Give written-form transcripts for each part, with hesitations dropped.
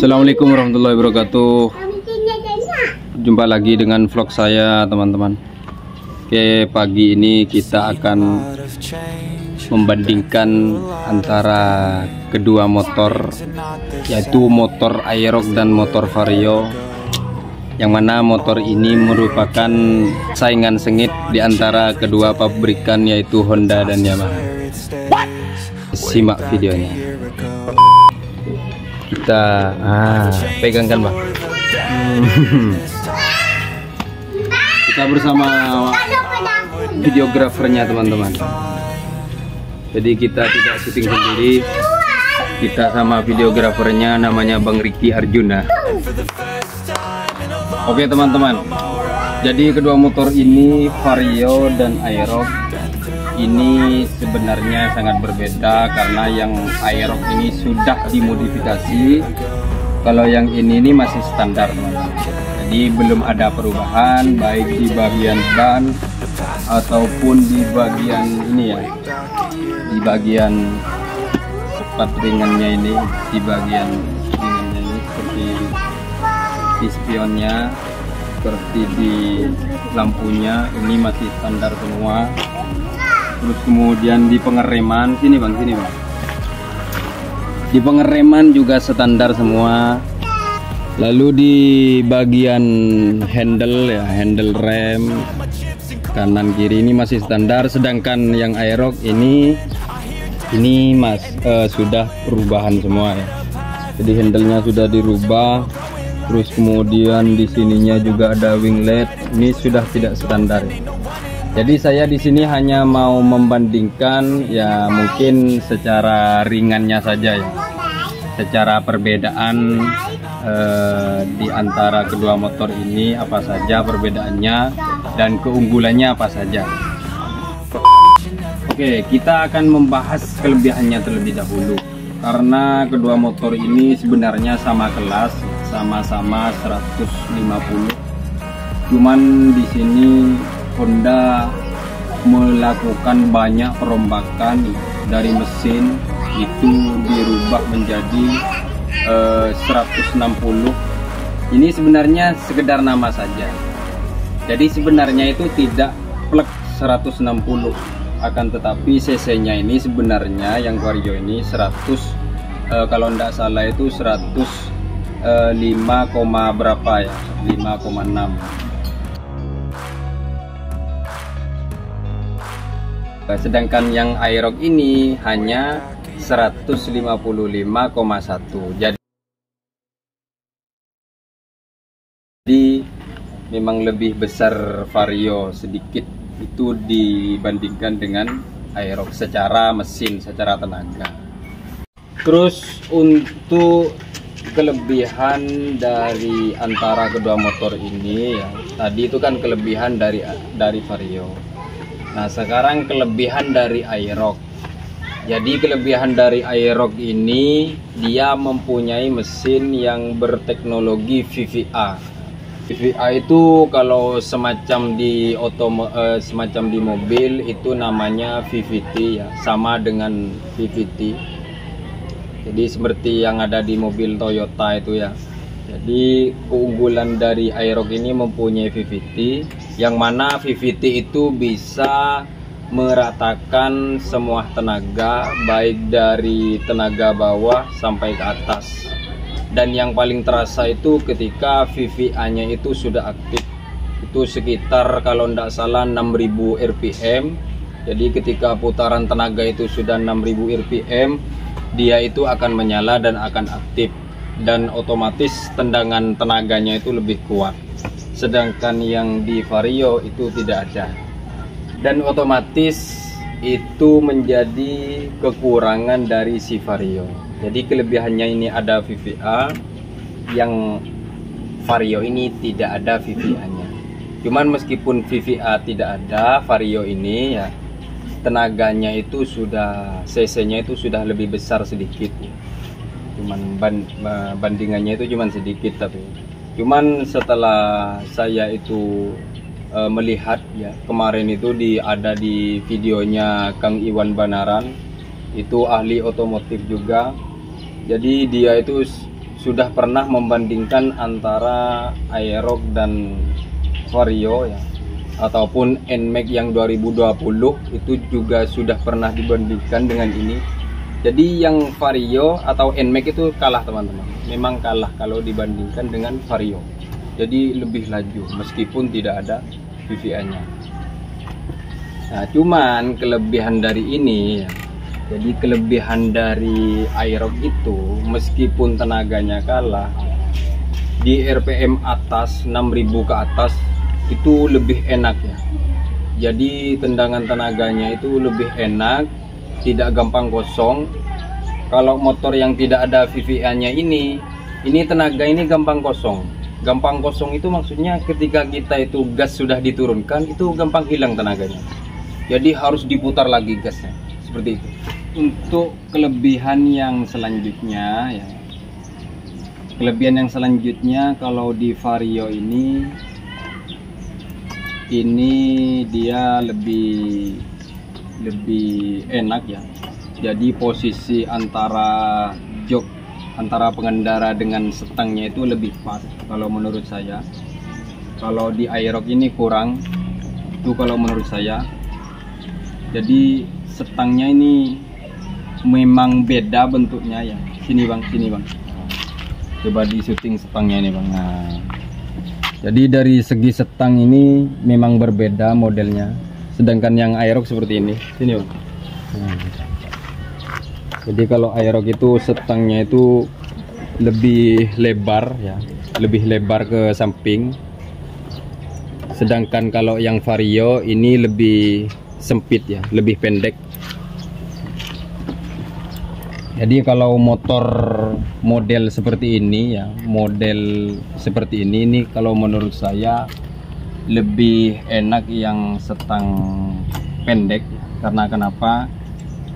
Assalamualaikum warahmatullahi wabarakatuh. Jumpa lagi dengan vlog saya, teman-teman. Oke, pagi ini kita akan membandingkan antara kedua motor, yaitu motor Aerox dan motor Vario, yang mana motor ini merupakan saingan sengit di antara kedua pabrikan, yaitu Honda dan Yamaha. Simak videonya. Kita pegangkan, Bang. Kita bersama videografernya, teman-teman. Jadi kita tidak syuting sendiri, kita sama videografernya, namanya Bang Ricky Arjuna. Oke, teman-teman, jadi kedua motor ini, Vario dan Aerox, ini sebenarnya sangat berbeda karena yang Aerox ini sudah dimodifikasi. Kalau yang ini masih standar, teman-teman. Jadi belum ada perubahan baik di bagian ban ataupun di bagian ini ya, di bagian ringannya ini, di bagian ringannya ini seperti di spionnya, seperti di lampunya ini masih standar semua. Terus kemudian di pengereman sini, Bang, sini, Bang. Di pengereman juga standar semua. Lalu di bagian handle ya, handle rem kanan kiri ini masih standar. Sedangkan yang Aerox ini sudah perubahan semua ya. Jadi handle-nya sudah dirubah. Terus kemudian di sininya juga ada winglet. Ini sudah tidak standar ya. Jadi saya di sini hanya mau membandingkan ya, mungkin secara ringannya saja ya, secara perbedaan di antara kedua motor ini apa saja perbedaannya dan keunggulannya apa saja. Oke, kita akan membahas kelebihannya terlebih dahulu, karena kedua motor ini sebenarnya sama kelas, sama-sama 150. Cuman di sini Honda melakukan banyak perombakan dari mesin, itu dirubah menjadi 160. Ini sebenarnya sekedar nama saja. Jadi sebenarnya itu tidak plek 160, akan tetapi cc-nya ini sebenarnya yang Vario ini 100, kalau tidak salah itu 105, berapa ya, 5,6. Sedangkan yang Aerox ini hanya 155,1. Jadi memang lebih besar Vario sedikit itu dibandingkan dengan Aerox secara mesin, secara tenaga. Terus untuk kelebihan dari antara kedua motor ini ya, tadi itu kan kelebihan dari Vario. Nah, sekarang kelebihan dari Aerox. Jadi kelebihan dari Aerox ini, dia mempunyai mesin yang berteknologi VVA. VVA itu kalau semacam di mobil itu namanya VVT ya, sama dengan VVT. Jadi seperti yang ada di mobil Toyota itu ya. Jadi keunggulan dari Aerox ini mempunyai VVT, yang mana VVT itu bisa meratakan semua tenaga, baik dari tenaga bawah sampai ke atas. Dan yang paling terasa itu ketika VVA-nya itu sudah aktif, itu sekitar kalau tidak salah 6000 rpm. Jadi ketika putaran tenaga itu sudah 6000 rpm, dia itu akan menyala dan akan aktif, dan otomatis tendangan tenaganya itu lebih kuat. Sedangkan yang di Vario itu tidak ada, dan otomatis itu menjadi kekurangan dari si Vario. Jadi kelebihannya ini ada VVA, yang Vario ini tidak ada VVA-nya. Cuman meskipun VVA tidak ada, Vario ini ya tenaganya itu sudah, cc-nya itu sudah lebih besar sedikit ya. Cuman bandingannya itu cuman sedikit, tapi cuman setelah saya itu melihat ya, kemarin itu ada di videonya Kang Iwan Banaran, itu ahli otomotif juga. Jadi dia itu sudah pernah membandingkan antara Aerox dan Vario ya, ataupun NMAX yang 2020 itu juga sudah pernah dibandingkan dengan ini. Jadi yang Vario atau NMAX itu kalah teman-teman, memang kalah kalau dibandingkan dengan Vario. Jadi lebih laju meskipun tidak ada VVA-nya. Nah, cuman kelebihan dari ini ya, jadi kelebihan dari Aerox itu meskipun tenaganya kalah, di RPM atas 6000 ke atas itu lebih enak ya. Jadi tendangan tenaganya itu lebih enak, tidak gampang kosong. Kalau motor yang tidak ada VVA-nya ini tenaga ini gampang kosong. Gampang kosong itu maksudnya ketika kita itu gas sudah diturunkan itu gampang hilang tenaganya. Jadi harus diputar lagi gasnya, seperti itu. Untuk kelebihan yang selanjutnya ya, kelebihan yang selanjutnya kalau di Vario ini dia lebih enak ya. Jadi posisi antara jok antara pengendara dengan setangnya itu lebih pas kalau menurut saya. Kalau di Aerox ini kurang itu kalau menurut saya. Jadi setangnya ini memang beda bentuknya ya. Sini bang, coba di syuting setangnya ini bang. Nah, jadi dari segi setang ini memang berbeda modelnya, sedangkan yang Aerox seperti ini. Sini bang. Nah, jadi kalau Aerox itu setangnya itu lebih lebar ya, lebih lebar ke samping, sedangkan kalau yang Vario ini lebih sempit ya, lebih pendek. Jadi kalau motor model seperti ini ya, model seperti ini kalau menurut saya lebih enak yang setang pendek. Karena kenapa?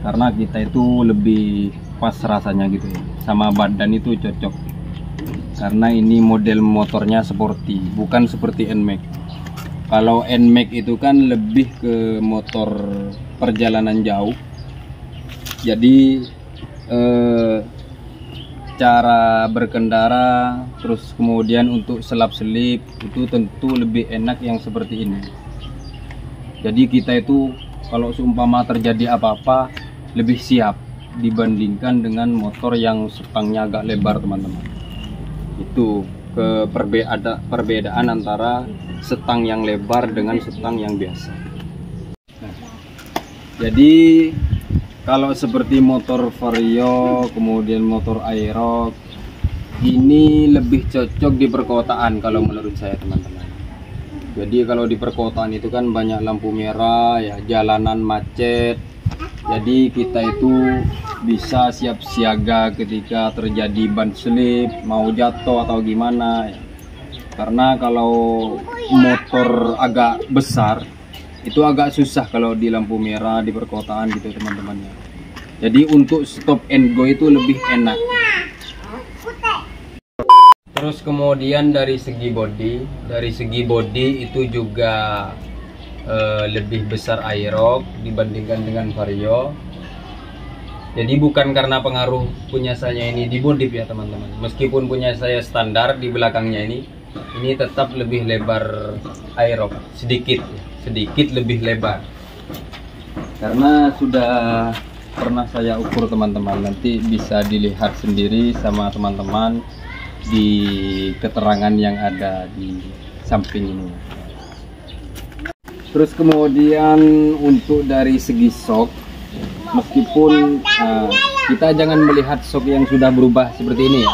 Karena kita itu lebih pas rasanya gitu ya, sama badan itu cocok. Karena ini model motornya sporty, bukan seperti NMAX. Kalau NMAX itu kan lebih ke motor perjalanan jauh. Jadi cara berkendara terus kemudian untuk selap-selip itu tentu lebih enak yang seperti ini. Jadi kita itu kalau seumpama terjadi apa-apa lebih siap dibandingkan dengan motor yang setangnya agak lebar teman-teman. Itu perbedaan antara setang yang lebar dengan setang yang biasa. Nah, jadi kalau seperti motor Vario kemudian motor Aerox ini lebih cocok di perkotaan kalau menurut saya teman-teman. Jadi kalau di perkotaan itu kan banyak lampu merah ya, jalanan macet. Jadi kita itu bisa siap siaga ketika terjadi ban slip, mau jatuh atau gimana ya. Karena kalau motor agak besar itu agak susah kalau di lampu merah di perkotaan gitu teman-teman ya. Jadi untuk stop and go itu lebih enak. Terus kemudian dari segi body itu juga lebih besar Aerox dibandingkan dengan Vario. Jadi bukan karena pengaruh punya saya ini di body ya teman-teman. Meskipun punya saya standar di belakangnya ini tetap lebih lebar Aerox, sedikit lebih lebar. Karena sudah pernah saya ukur teman-teman, nanti bisa dilihat sendiri sama teman-teman di keterangan yang ada di samping ini. Terus kemudian untuk dari segi shock, meskipun kita jangan melihat shock yang sudah berubah seperti ini ya.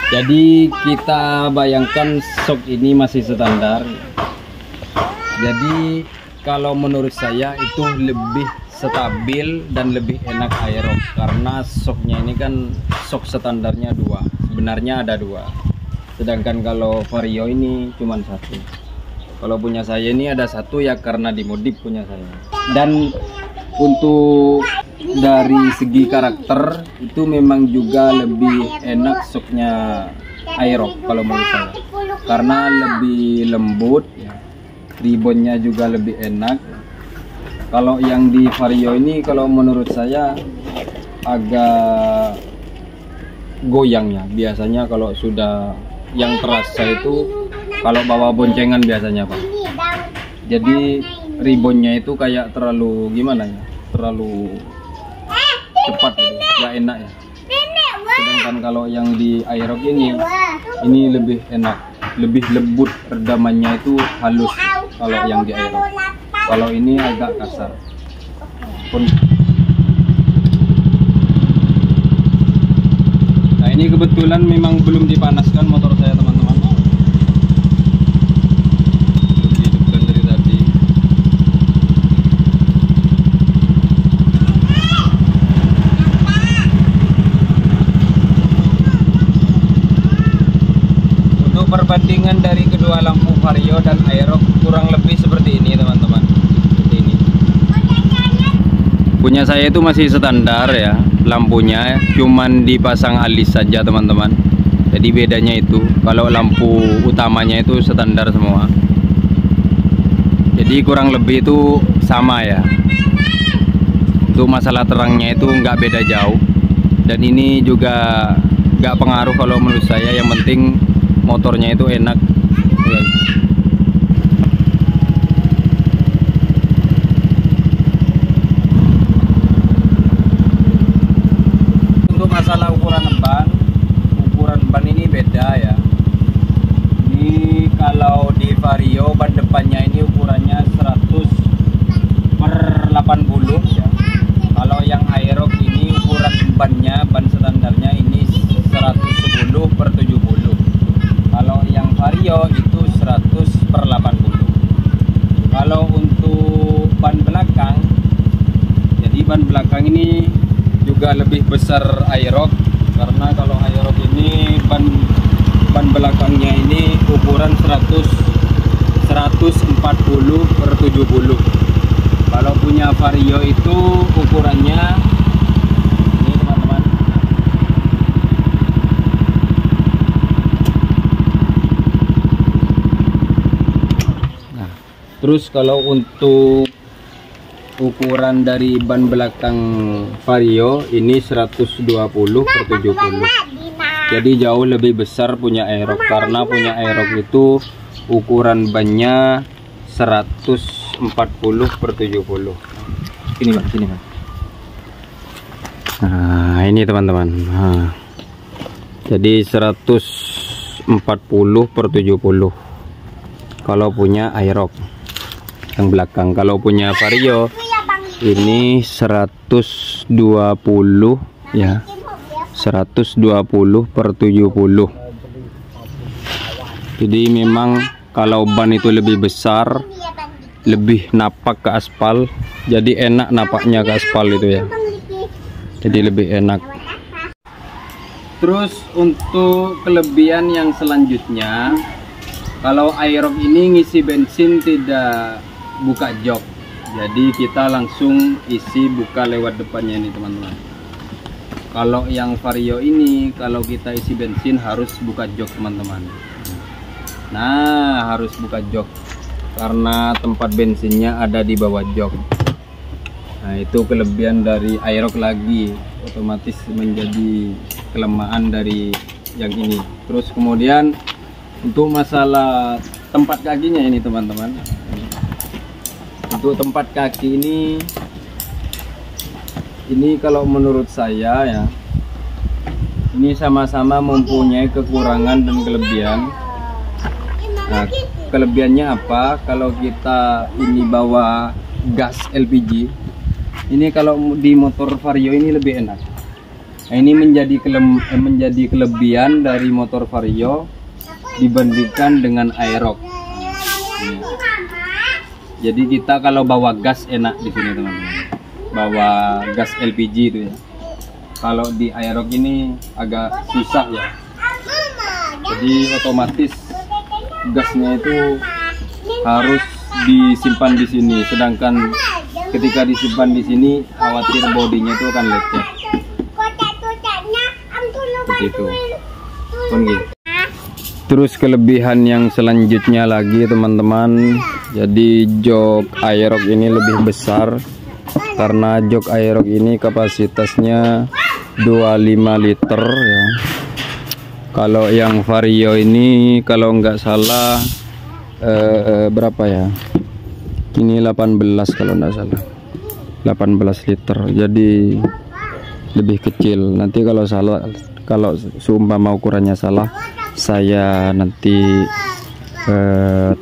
Jadi kita bayangkan shock ini masih standar. Jadi kalau menurut saya itu lebih stabil dan lebih enak Aerox, karena shocknya ini kan shock standarnya 2, sebenarnya ada 2, sedangkan kalau Vario ini cuma 1. Kalau punya saya ini ada 1 ya karena dimodif punya saya. Dan untuk dari segi karakter itu memang juga lebih enak shocknya Aerox kalau menurut saya, karena lebih lembut ya. Ribonnya juga lebih enak. Kalau yang di Vario ini kalau menurut saya agak goyangnya. Biasanya kalau sudah yang terasa itu kalau bawa boncengan biasanya Pak. Jadi ribonnya itu kayak terlalu gimana ya, terlalu cepat gitu, nggak enak ya. Sedangkan kalau yang di Aerox ini lebih enak, lebih lembut, redamannya itu halus kalau yang di Aerox. Kalau ini agak kasar. Nah ini kebetulan memang belum dipanaskan motor saya teman-teman. Dihidupkan dari tadi. Untuk perbandingan dari kedua lampu Vario dan Aerox kurang lebih seperti ini teman-teman. Punya saya itu masih standar ya, lampunya cuman dipasang alis saja teman-teman. Jadi bedanya itu, kalau lampu utamanya itu standar semua. Jadi kurang lebih itu sama ya. Untuk masalah terangnya itu nggak beda jauh. Dan ini juga nggak pengaruh kalau menurut saya, yang penting motornya itu enak. Masalah ukuran ban ini beda ya. Ini kalau di Vario ban depannya ini ukurannya 100/80 ya. Kalau yang Aerox ini ukuran bannya, ban standarnya ini 110/70. Kalau yang Vario itu 100/80. Kalau untuk ban belakang, jadi ban belakang ini juga lebih besar Aerox, karena kalau Aerox ini ban belakangnya ini ukuran 140/70. Kalau punya Vario itu ukurannya ini teman-teman. Nah, terus kalau untuk ukuran dari ban belakang Vario ini 120/70. Jadi jauh lebih besar punya Aerox, karena punya Aerox itu ukuran bannya 140/70. Ini Pak, sini Pak. Nah, ini teman-teman. Nah, jadi 140/70 kalau punya Aerox yang belakang. Kalau punya Vario ini 120 ya, 120/70. Jadi memang kalau ban itu lebih besar, lebih napak ke aspal, jadi enak napaknya ke aspal itu ya, jadi lebih enak. Terus untuk kelebihan yang selanjutnya, kalau Aerox ini ngisi bensin tidak buka jok, jadi kita langsung isi buka lewat depannya ini teman-teman. Kalau yang Vario ini, kalau kita isi bensin harus buka jok teman-teman. Nah, harus buka jok karena tempat bensinnya ada di bawah jok. Nah, itu kelebihan dari Aerox lagi, otomatis menjadi kelemahan dari yang ini. Terus kemudian untuk masalah tempat kakinya ini teman-teman, untuk tempat kaki ini kalau menurut saya ya, ini sama-sama mempunyai kekurangan dan kelebihan. Nah, kelebihannya apa? Kalau kita ini bawa gas LPG, ini kalau di motor Vario ini lebih enak. Nah, ini menjadi kelebihan dari motor Vario dibandingkan dengan Aerox. Jadi kita kalau bawa gas enak di sini teman-teman, bawa gas LPG itu ya. Kalau di Aerox ini agak susah ya. Jadi otomatis gasnya itu harus disimpan di sini. Sedangkan ketika disimpan di sini, khawatir bodinya itu akan lecet. Begitu. Terus kelebihan yang selanjutnya lagi teman-teman, jadi jok Aerox ini lebih besar, karena jok Aerox ini kapasitasnya liter ya. Kalau yang Vario ini kalau nggak salah berapa ya? Ini 18 kalau nggak salah. 18 liter. Jadi lebih kecil. Nanti kalau salah, kalau seumpama ukurannya salah, saya nanti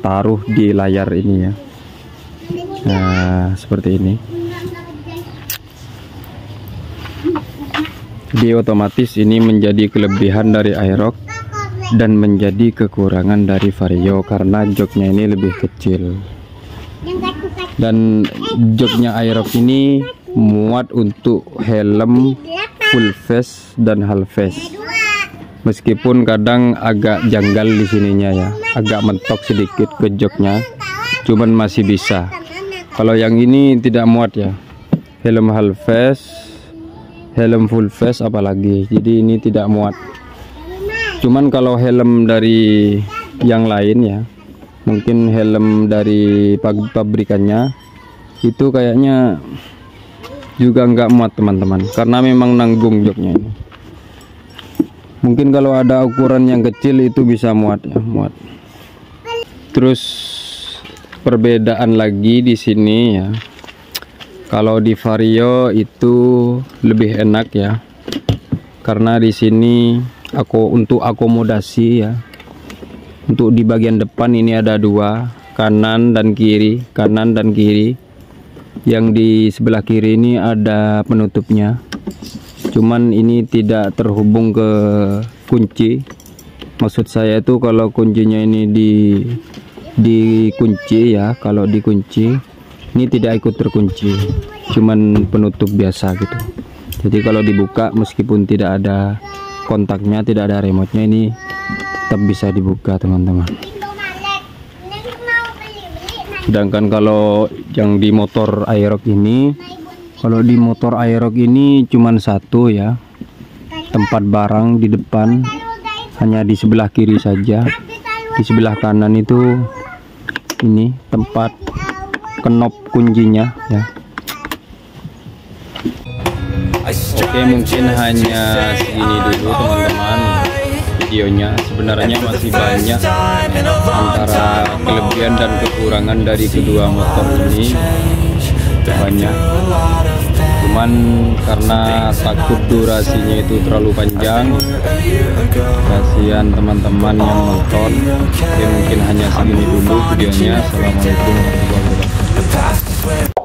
taruh di layar ini ya. Nah, seperti ini. Jadi otomatis ini menjadi kelebihan dari Aerox dan menjadi kekurangan dari Vario karena joknya ini lebih kecil. Dan joknya Aerox ini muat untuk helm full face dan half face. Meskipun kadang agak janggal di sininya ya, agak mentok sedikit ke joknya, cuman masih bisa. Kalau yang ini tidak muat ya, helm half face, helm full face apalagi, jadi ini tidak muat. Cuman kalau helm dari yang lain ya, mungkin helm dari pabrikannya itu kayaknya juga nggak muat teman-teman, karena memang nanggung joknya ini. Mungkin kalau ada ukuran yang kecil itu bisa muat ya, muat. Terus perbedaan lagi di sini ya, kalau di Vario itu lebih enak ya, karena di sini untuk akomodasi ya, untuk di bagian depan ini ada dua, kanan dan kiri. Yang di sebelah kiri ini ada penutupnya, cuman ini tidak terhubung ke kunci. Maksud saya itu kalau kuncinya ini dikunci ya, kalau dikunci ini tidak ikut terkunci, cuman penutup biasa gitu. Jadi kalau dibuka meskipun tidak ada kontaknya, tidak ada remote-nya, ini tetap bisa dibuka teman-teman. Sedangkan kalau yang di motor Aerox ini, kalau di motor Aerox ini cuman satu ya, tempat barang di depan hanya di sebelah kiri saja. Di sebelah kanan itu ini tempat knop kuncinya ya. Oke, mungkin hanya segini dulu teman-teman videonya. Sebenarnya masih banyak antara kelebihan dan kekurangan dari kedua motor ini, banyak. Cuman karena takut durasinya itu terlalu panjang, kasihan teman-teman yang nonton. Oke, mungkin hanya segini dulu videonya. Assalamualaikum warahmatullahi wabarakatuh.